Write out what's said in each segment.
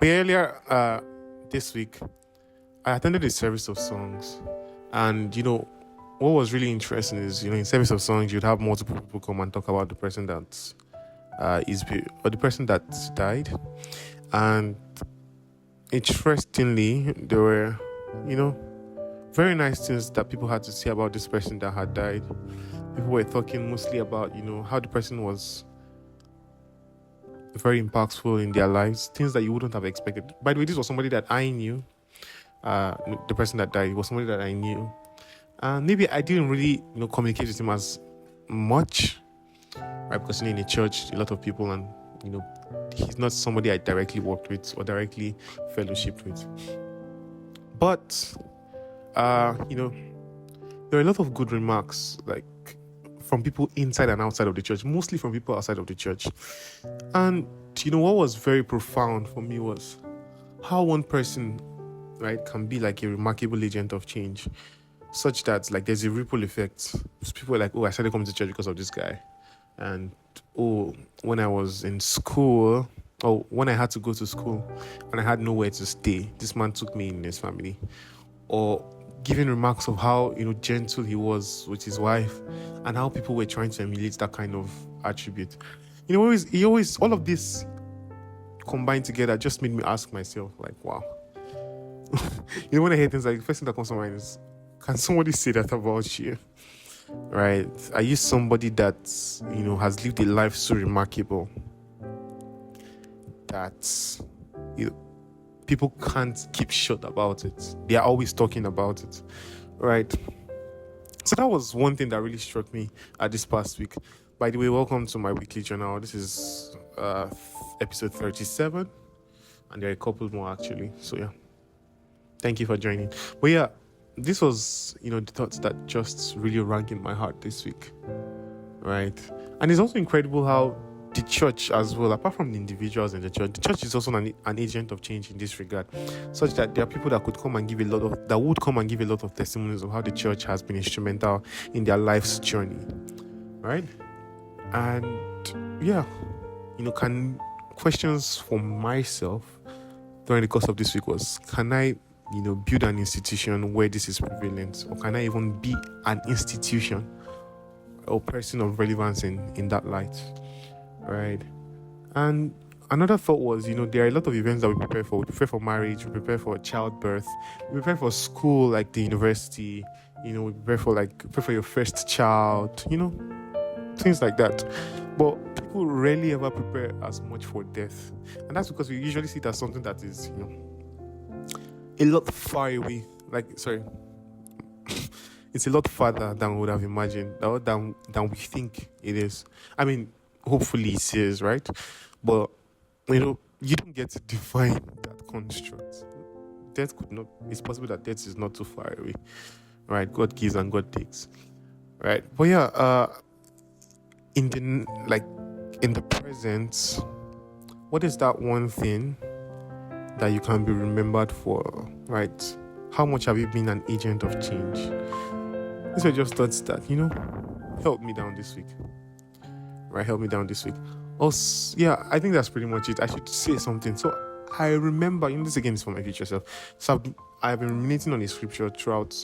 But earlier this week, I attended a service of songs, and what was really interesting is in service of songs you'd have multiple people come and talk about the person that or the person that died, and interestingly there were very nice things that people had to say about this person that had died. People were talking mostly about how the person was very impactful in their lives, things that you wouldn't have expected. By the way, this was somebody that I knew. The person that died was somebody that I knew, and maybe I didn't really communicate with him as much, right? Because in a church, a lot of people, and he's not somebody I directly worked with or directly fellowshipped with. But there are a lot of good remarks, like from people inside and outside of the church, mostly from people outside of the church. And what was very profound for me was how one person, right, can be like a remarkable agent of change, such that like there's a ripple effect. People are like, oh, I started coming to church because of this guy. And when I was in school, when I had to go to school and I had nowhere to stay, this man took me in his family. Or giving remarks of how gentle he was with his wife, and how people were trying to emulate that kind of attribute. He always all of this combined together just made me ask myself, like, wow. When I hear things like, the first thing that comes to mind is, can somebody say that about you? Right? Are you somebody that has lived a life so remarkable that people can't keep shut about it? They are always talking about it, right? So that was one thing that really struck me this past week. By the way, welcome to my weekly journal. This is episode 37, and there are a couple more actually. So yeah, thank you for joining. But yeah, this was the thoughts that just really rang in my heart this week, right? And it's also incredible how the church as well, apart from the individuals in the church is also an agent of change in this regard, such that there are people that would come and give a lot of testimonies of how the church has been instrumental in their life's journey, right? And yeah, can questions for myself during the course of this week was, can I build an institution where this is prevalent, or can I even be an institution or person of relevance in that light? Right. And another thought was, there are a lot of events that we prepare for. We prepare for marriage, we prepare for childbirth, we prepare for school, like the university, we prepare for your first child, things like that. But people rarely ever prepare as much for death. And that's because we usually see it as something that is, a lot far away. It's a lot farther than we would have imagined, or than we think it is. I mean, hopefully it is, right? But you don't get to define that construct. Death could not. It's possible that death is not too far away, right? God gives and God takes, right? But yeah, in the present, what is that one thing that you can be remembered for, right? How much have you been an agent of change? These were just thoughts that helped me down this week. Right, help me down this week. Also, yeah, I think that's pretty much it. I should say something. So I remember, this again is for my future self. So I've been ruminating on a scripture throughout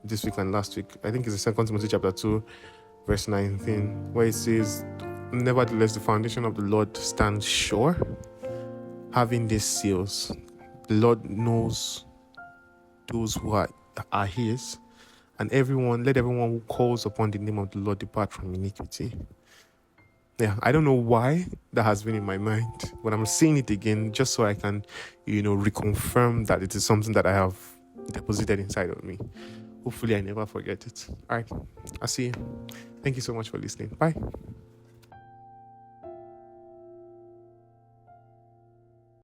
this week and last week. I think it's the 2 Timothy chapter 2, verse 19, where it says, nevertheless, the foundation of the Lord stands sure, having these seals. The Lord knows those who are his, and let everyone who calls upon the name of the Lord depart from iniquity. Yeah, I don't know why that has been in my mind, but I'm saying it again just so I can, reconfirm that it is something that I have deposited inside of me. Hopefully I never forget it. All right, I'll see you. Thank you so much for listening. Bye.